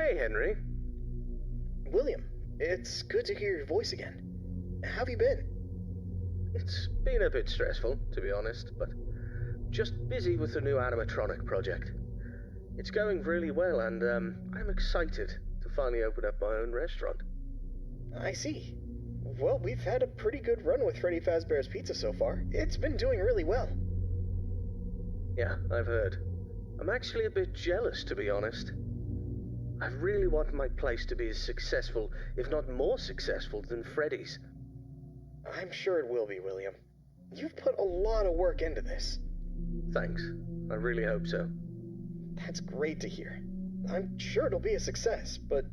Hey, Henry. William, it's good to hear your voice again. How have you been? It's been a bit stressful, to be honest, but just busy with the new animatronic project. It's going really well, and I'm excited to finally open up my own restaurant. I see. Well, we've had a pretty good run with Freddy Fazbear's Pizza so far. It's been doing really well. Yeah, I've heard. I'm actually a bit jealous, to be honest. I really want my place to be as successful, if not more successful, than Freddy's. I'm sure it will be, William. You've put a lot of work into this. Thanks. I really hope so. That's great to hear. I'm sure it'll be a success, but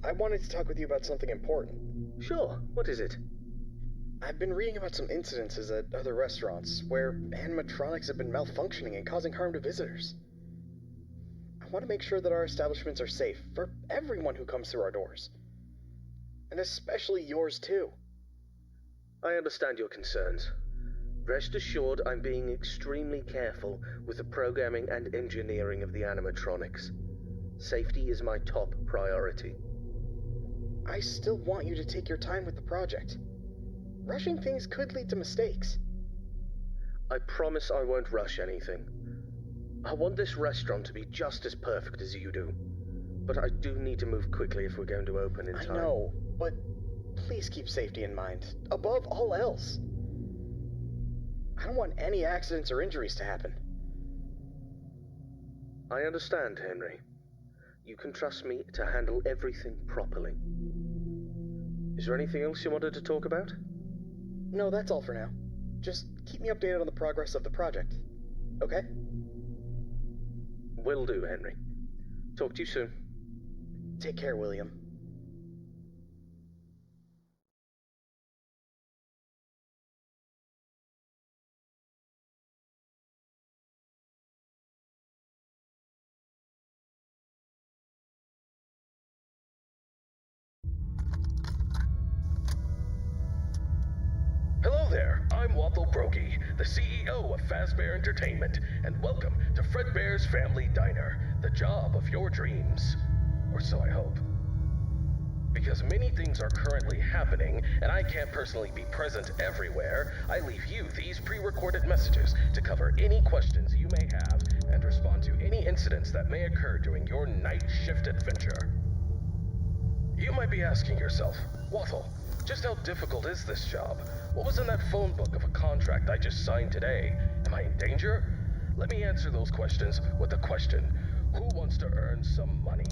I wanted to talk with you about something important. Sure, what is it? I've been reading about some incidences at other restaurants where animatronics have been malfunctioning and causing harm to visitors. I want to make sure that our establishments are safe for everyone who comes through our doors. And especially yours too. I understand your concerns. Rest assured I'm being extremely careful with the programming and engineering of the animatronics. Safety is my top priority. I still want you to take your time with the project. Rushing things could lead to mistakes. I promise I won't rush anything. I want this restaurant to be just as perfect as you do. But I do need to move quickly if we're going to open in time. I know, but please keep safety in mind, above all else. I don't want any accidents or injuries to happen. I understand, Henry. You can trust me to handle everything properly. Is there anything else you wanted to talk about? No, that's all for now. Just keep me updated on the progress of the project, okay? Will do, Henry. Talk to you soon. Take care, William. Hello there, I'm Waffle Brokey, the CEO of Fazbear Entertainment, and welcome to Fredbear's Family Diner, the job of your dreams. Or so I hope. Because many things are currently happening, and I can't personally be present everywhere, I leave you these pre-recorded messages to cover any questions you may have and respond to any incidents that may occur during your night shift adventure. You might be asking yourself, Waffle, just how difficult is this job? What was in that phone book of a contract I just signed today? Am I in danger? Let me answer those questions with a question. Who wants to earn some money?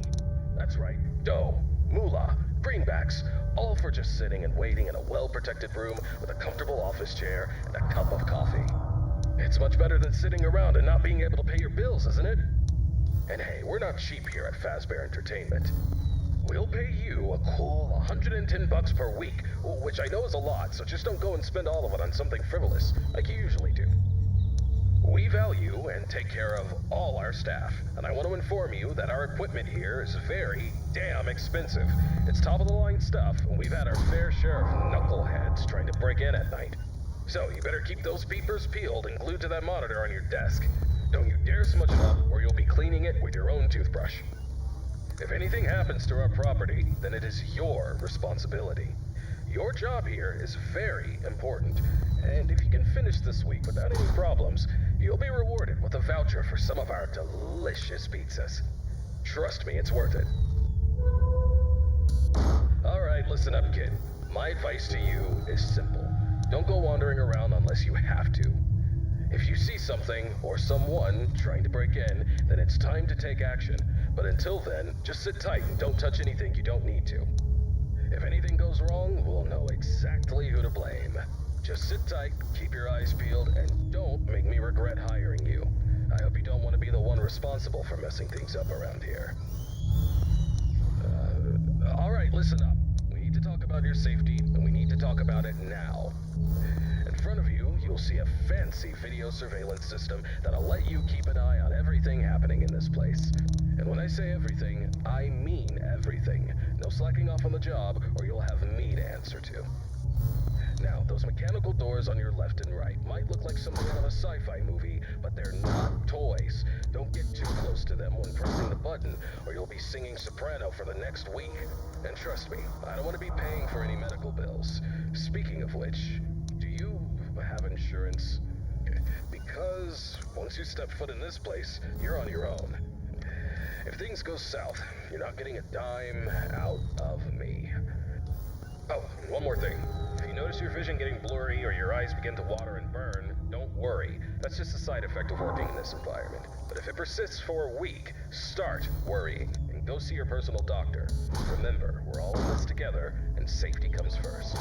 That's right, dough, moolah, greenbacks, all for just sitting and waiting in a well-protected room with a comfortable office chair and a cup of coffee. It's much better than sitting around and not being able to pay your bills, isn't it? And hey, we're not cheap here at Fazbear Entertainment. We'll pay you a cool $110 per week, which I know is a lot, so just don't go and spend all of it on something frivolous, like you usually do. We value and take care of all our staff, and I want to inform you that our equipment here is very damn expensive. It's top-of-the-line stuff, and we've had our fair share of knuckleheads trying to break in at night. So you better keep those peepers peeled and glued to that monitor on your desk. Don't you dare smudge it up, or you'll be cleaning it with your own toothbrush. If anything happens to our property, then it is your responsibility. Your job here is very important, and if you can finish this week without any problems, you'll be rewarded with a voucher for some of our delicious pizzas. Trust me, it's worth it. Alright, listen up, kid. My advice to you is simple. Don't go wandering around unless you have to. If you see something or someone trying to break in, then it's time to take action. But until then, just sit tight and don't touch anything you don't need to. If anything goes wrong, we'll know exactly who to blame. Just sit tight, keep your eyes peeled, and don't make me regret hiring you. I hope you don't want to be the one responsible for messing things up around here. Alright, listen up. We need to talk about your safety, and we need to talk about it now. In front of you, you'll see a fancy video surveillance system that'll let you keep an eye on everything happening in this place. And when I say everything, I mean everything. No slacking off on the job, or you'll have me to answer to. Now, those mechanical little doors on your left and right. Might look like something out of a sci-fi movie, but they're not toys. Don't get too close to them when pressing the button, or you'll be singing soprano for the next week. And trust me, I don't want to be paying for any medical bills. Speaking of which, do you have insurance? Because once you step foot in this place, you're on your own. If things go south, you're not getting a dime out of me. Oh, one more thing. If you notice your vision getting blurry or your eyes begin to water and burn, don't worry. That's just a side effect of working in this environment. But if it persists for a week, start worrying and go see your personal doctor. Remember, we're all in this together, and safety comes first.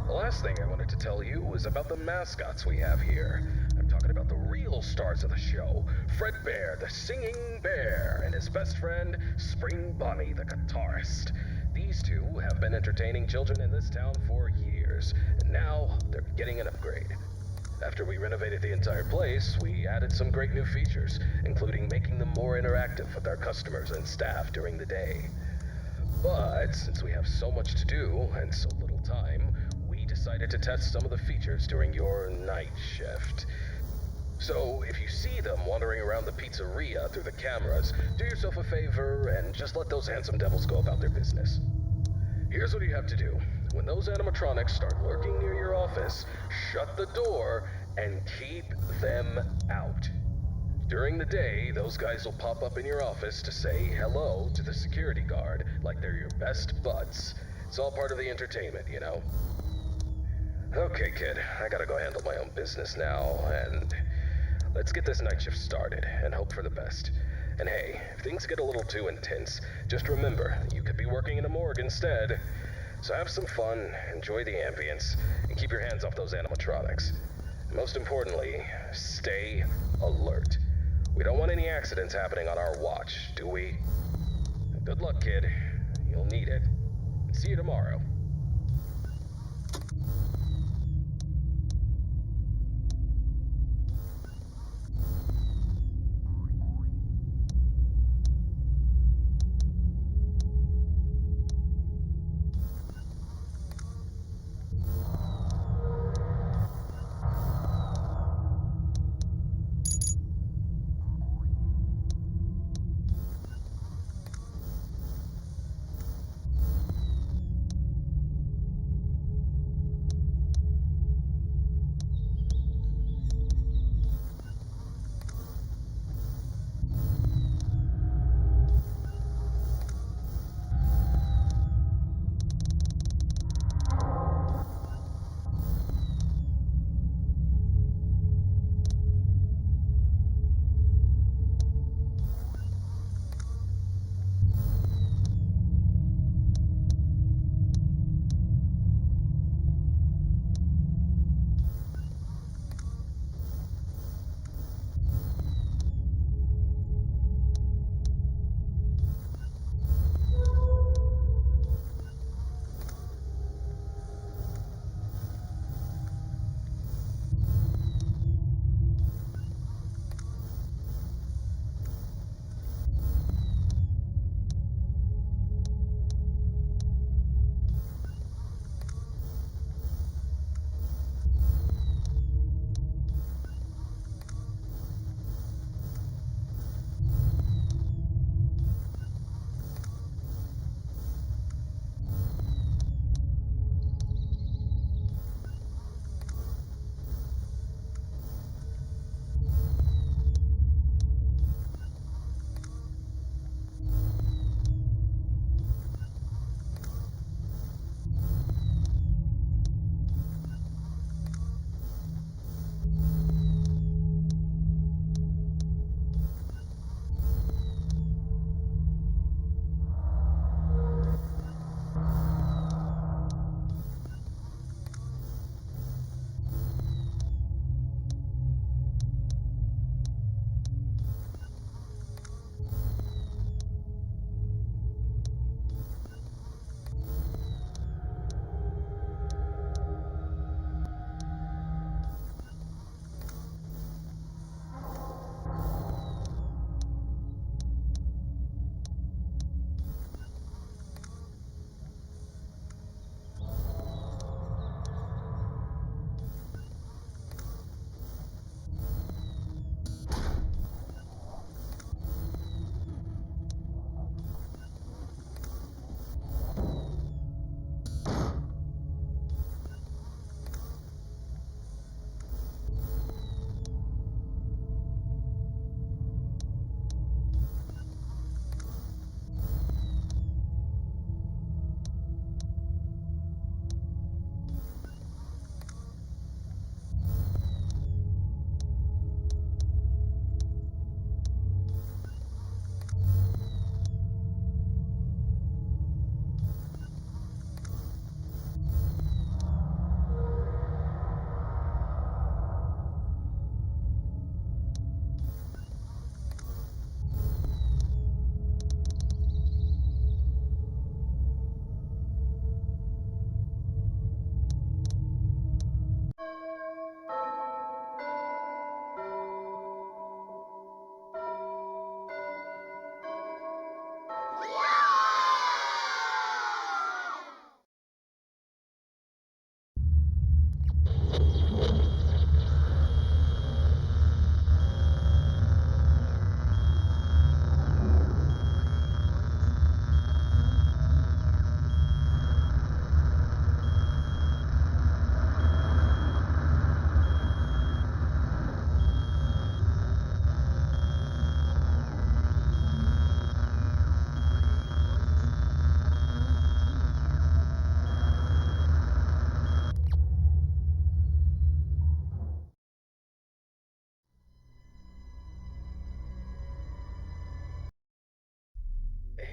The last thing I wanted to tell you was about the mascots we have here. I'm talking about the real stars of the show. Fredbear, the singing bear, and his best friend, Spring Bunny, the guitarist. These two have been entertaining children in this town for years, and now they're getting an upgrade. After we renovated the entire place, we added some great new features, including making them more interactive with our customers and staff during the day. But since we have so much to do and so little time, we decided to test some of the features during your night shift. So if you see them wandering around the pizzeria through the cameras, do yourself a favor and just let those handsome devils go about their business. Here's what you have to do. When those animatronics start lurking near your office, shut the door and keep them out. During the day, those guys will pop up in your office to say hello to the security guard like they're your best buds. It's all part of the entertainment, you know? Okay, kid, I gotta go handle my own business now, and let's get this night shift started and hope for the best. And hey, if things get a little too intense, just remember, you could be working in a morgue instead. So have some fun, enjoy the ambience, and keep your hands off those animatronics. Most importantly, stay alert. We don't want any accidents happening on our watch, do we? Good luck, kid. You'll need it. See you tomorrow.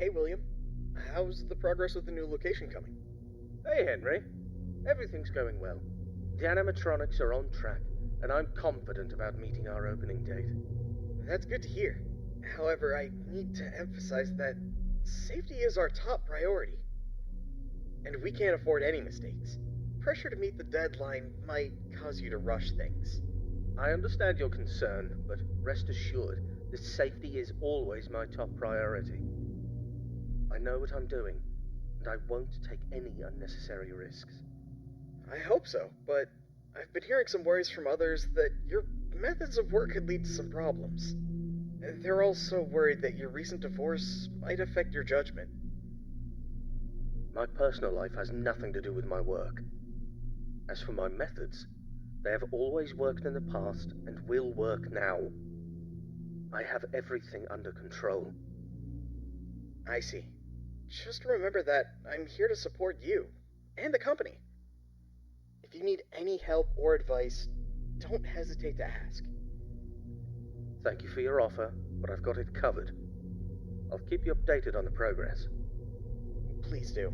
Hey, William. How's the progress with the new location coming? Hey, Henry. Everything's going well. The animatronics are on track, and I'm confident about meeting our opening date. That's good to hear. However, I need to emphasize that safety is our top priority. And we can't afford any mistakes. Pressure to meet the deadline might cause you to rush things. I understand your concern, but rest assured that safety is always my top priority. I know what I'm doing, and I won't take any unnecessary risks. I hope so, but I've been hearing some worries from others that your methods of work could lead to some problems. They're also worried that your recent divorce might affect your judgment. My personal life has nothing to do with my work. As for my methods, they have always worked in the past and will work now. I have everything under control. I see. Just remember that I'm here to support you and the company. If you need any help or advice, don't hesitate to ask. Thank you for your offer, but I've got it covered. I'll keep you updated on the progress. Please do.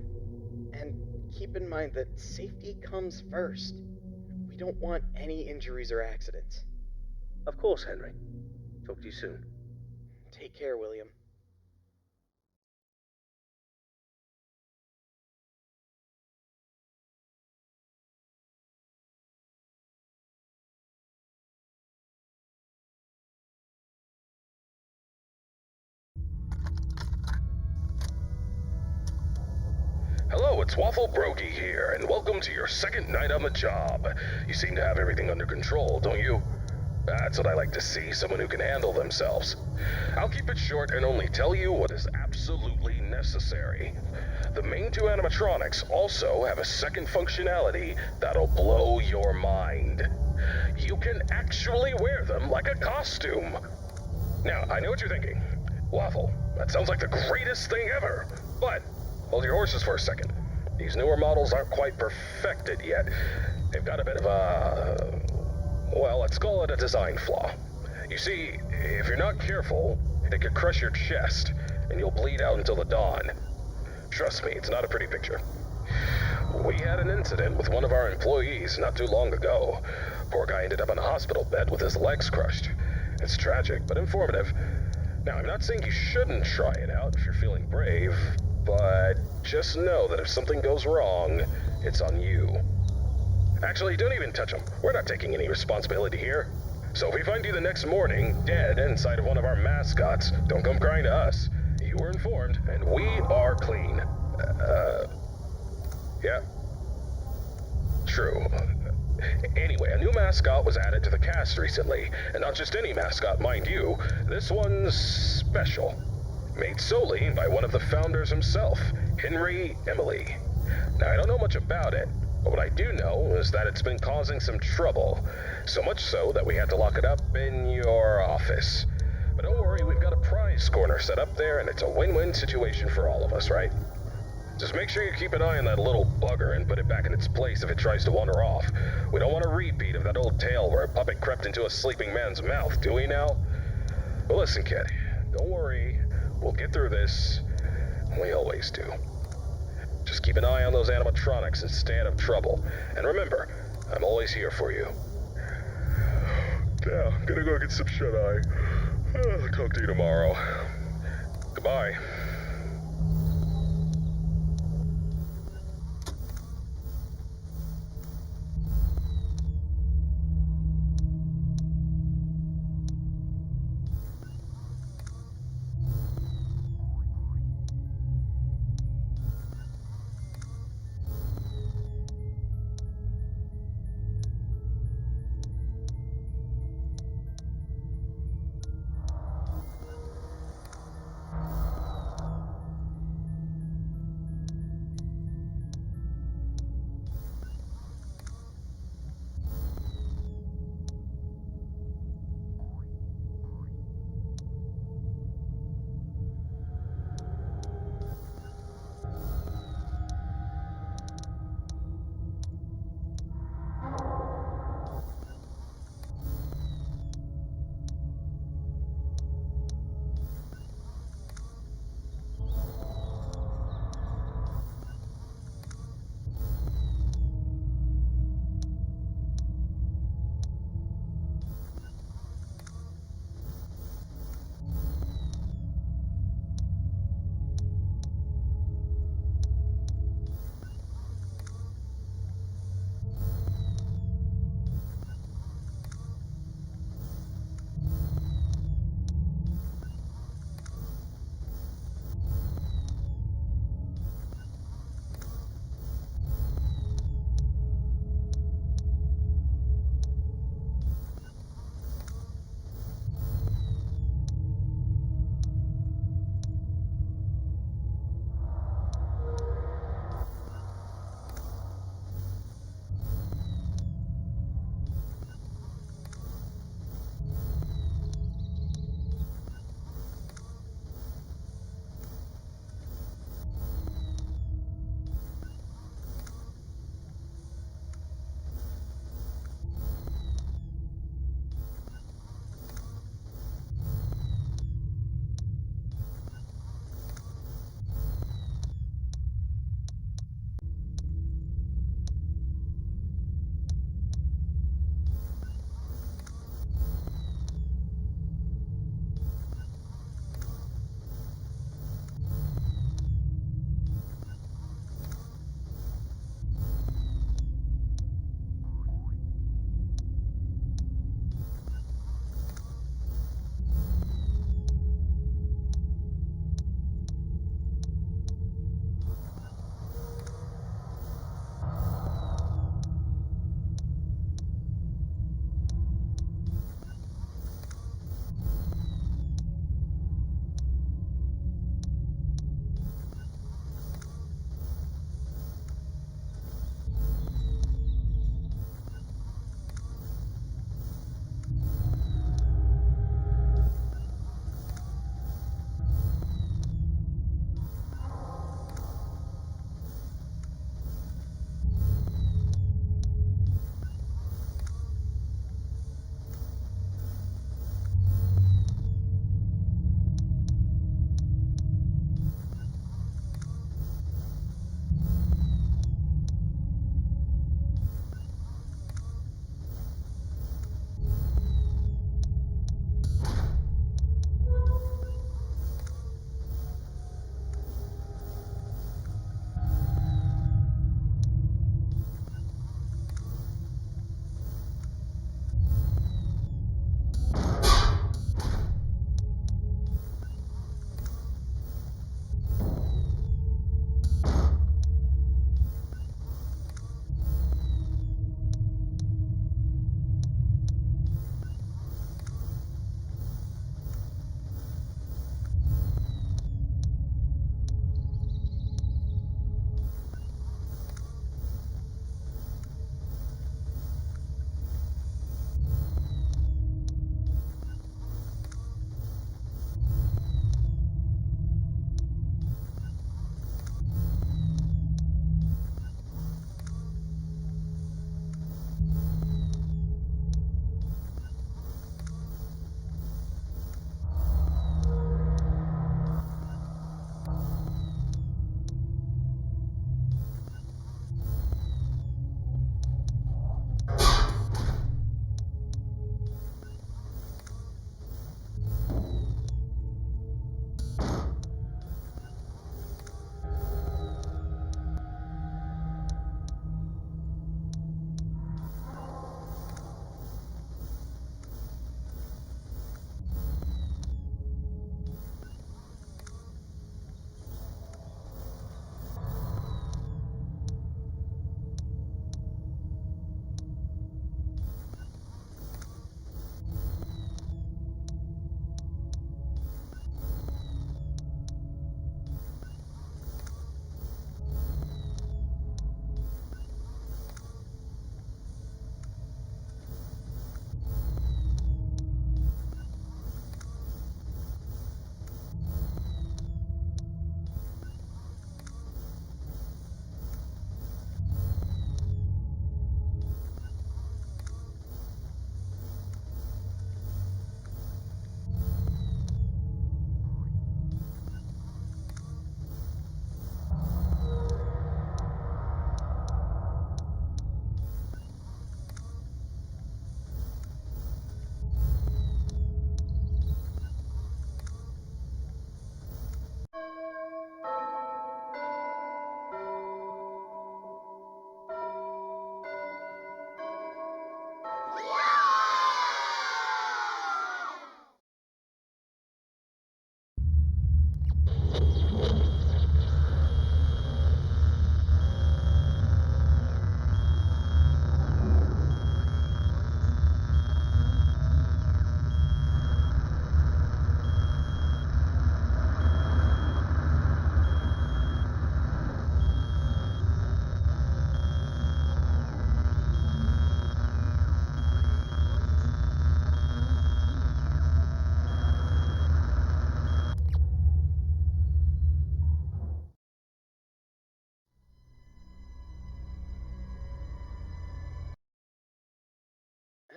And keep in mind that safety comes first. We don't want any injuries or accidents. Of course, Henry. Talk to you soon. Take care, William. Hello, it's Waffle Brokey here, and welcome to your second night on the job. You seem to have everything under control, don't you? That's what I like to see, someone who can handle themselves. I'll keep it short and only tell you what is absolutely necessary. The main two animatronics also have a second functionality that'll blow your mind. You can actually wear them like a costume. Now, I know what you're thinking. Waffle, that sounds like the greatest thing ever. But hold your horses for a second. These newer models aren't quite perfected yet. They've got a bit of a... well, let's call it a design flaw. You see, if you're not careful, it could crush your chest, and you'll bleed out until the dawn. Trust me, it's not a pretty picture. We had an incident with one of our employees not too long ago. Poor guy ended up in a hospital bed with his legs crushed. It's tragic, but informative. Now, I'm not saying you shouldn't try it out if you're feeling brave, but just know that if something goes wrong, it's on you. Actually, don't even touch him. We're not taking any responsibility here. So if we find you the next morning, dead inside of one of our mascots, don't come crying to us. You were informed, and we are clean. Yeah. True. Anyway, a new mascot was added to the cast recently, and not just any mascot, mind you. This one's special. Made solely by one of the founders himself, Henry Emily. Now, I don't know much about it, but what I do know is that it's been causing some trouble. So much so that we had to lock it up in your office. But don't worry, we've got a prize corner set up there, and it's a win-win situation for all of us, right? Just make sure you keep an eye on that little bugger and put it back in its place if it tries to wander off. We don't want a repeat of that old tale where a puppet crept into a sleeping man's mouth, do we now? Well, listen, kid, don't worry. We'll get through this. We always do. Just keep an eye on those animatronics and stay out of trouble. And remember, I'm always here for you. Yeah, gonna go get some shut-eye. Talk to you tomorrow. Goodbye.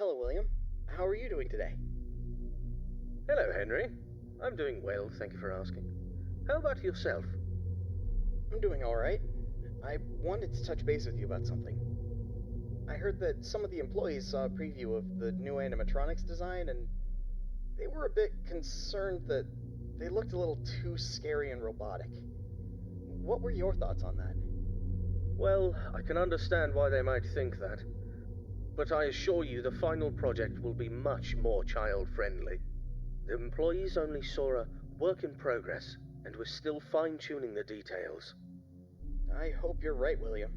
Hello, William. How are you doing today? Hello, Henry. I'm doing well, thank you for asking. How about yourself? I'm doing alright. I wanted to touch base with you about something. I heard that some of the employees saw a preview of the new animatronics design, and they were a bit concerned that they looked a little too scary and robotic. What were your thoughts on that? Well, I can understand why they might think that. But I assure you the final project will be much more child-friendly. The employees only saw a work in progress, and we're still fine-tuning the details. I hope you're right, William.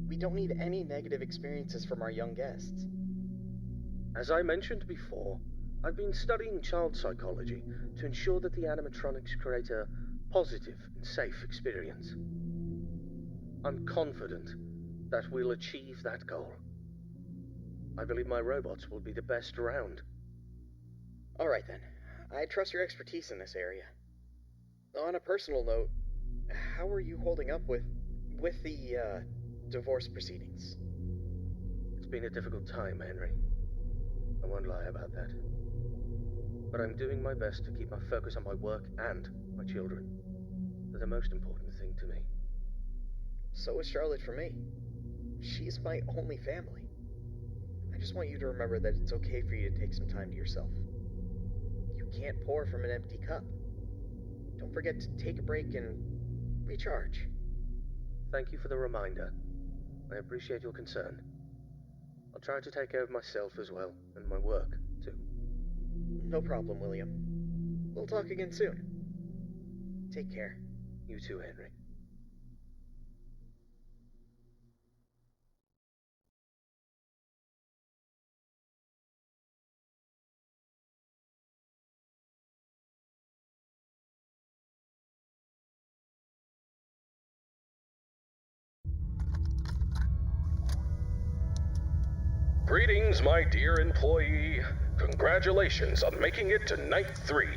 We don't need any negative experiences from our young guests. As I mentioned before, I've been studying child psychology to ensure that the animatronics create a positive and safe experience. I'm confident that we'll achieve that goal. I believe my robots will be the best around. Alright then. I trust your expertise in this area. On a personal note, how are you holding up with the divorce proceedings? It's been a difficult time, Henry. I won't lie about that. But I'm doing my best to keep my focus on my work and my children. They're the most important thing to me. So is Charlotte for me. She's my only family. I just want you to remember that it's okay for you to take some time to yourself. You can't pour from an empty cup. Don't forget to take a break and recharge. Thank you for the reminder. I appreciate your concern. I'll try to take care of myself as well, and my work, too. No problem, William. We'll talk again soon. Take care. You too, Henry. Greetings, my dear employee. Congratulations on making it to night 3.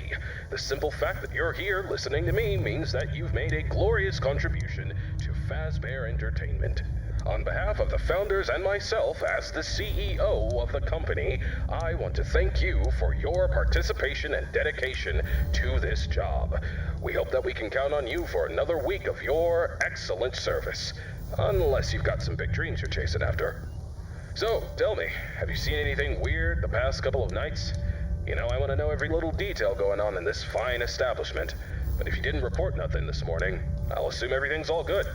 The simple fact that you're here listening to me means that you've made a glorious contribution to Fazbear Entertainment. On behalf of the founders and myself as the CEO of the company, I want to thank you for your participation and dedication to this job. We hope that we can count on you for another week of your excellent service. Unless you've got some big dreams you're chasing after. So, tell me, have you seen anything weird the past couple of nights? You know, I want to know every little detail going on in this fine establishment. But if you didn't report nothing this morning, I'll assume everything's all good.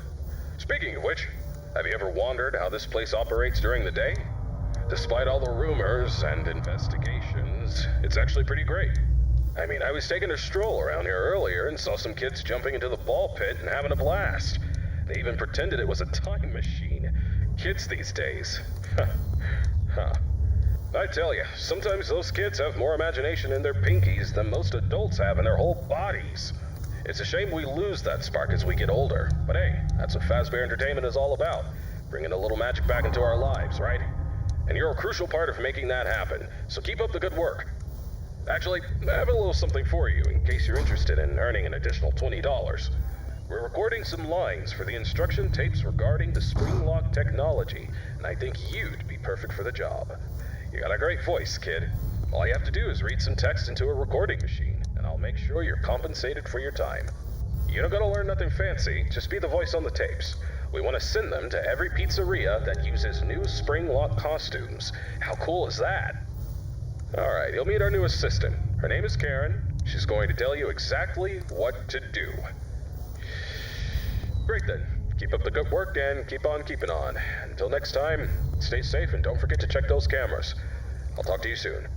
Speaking of which, have you ever wondered how this place operates during the day? Despite all the rumors and investigations, it's actually pretty great. I mean, I was taking a stroll around here earlier and saw some kids jumping into the ball pit and having a blast. They even pretended it was a time machine. Kids these days. Huh. I tell you, sometimes those kids have more imagination in their pinkies than most adults have in their whole bodies. It's a shame we lose that spark as we get older, but hey, that's what Fazbear Entertainment is all about. Bringing a little magic back into our lives, right? And you're a crucial part of making that happen, so keep up the good work. Actually, I have a little something for you in case you're interested in earning an additional $20. We're recording some lines for the instruction tapes regarding the spring lock technology, and I think you'd be perfect for the job. You got a great voice, kid. All you have to do is read some text into a recording machine, and I'll make sure you're compensated for your time. You don't gotta learn nothing fancy, just be the voice on the tapes. We want to send them to every pizzeria that uses new spring lock costumes. How cool is that? Alright, you'll meet our new assistant. Her name is Karen. She's going to tell you exactly what to do. Great then. Keep up the good work and keep on keeping on. Until next time, stay safe and don't forget to check those cameras. I'll talk to you soon.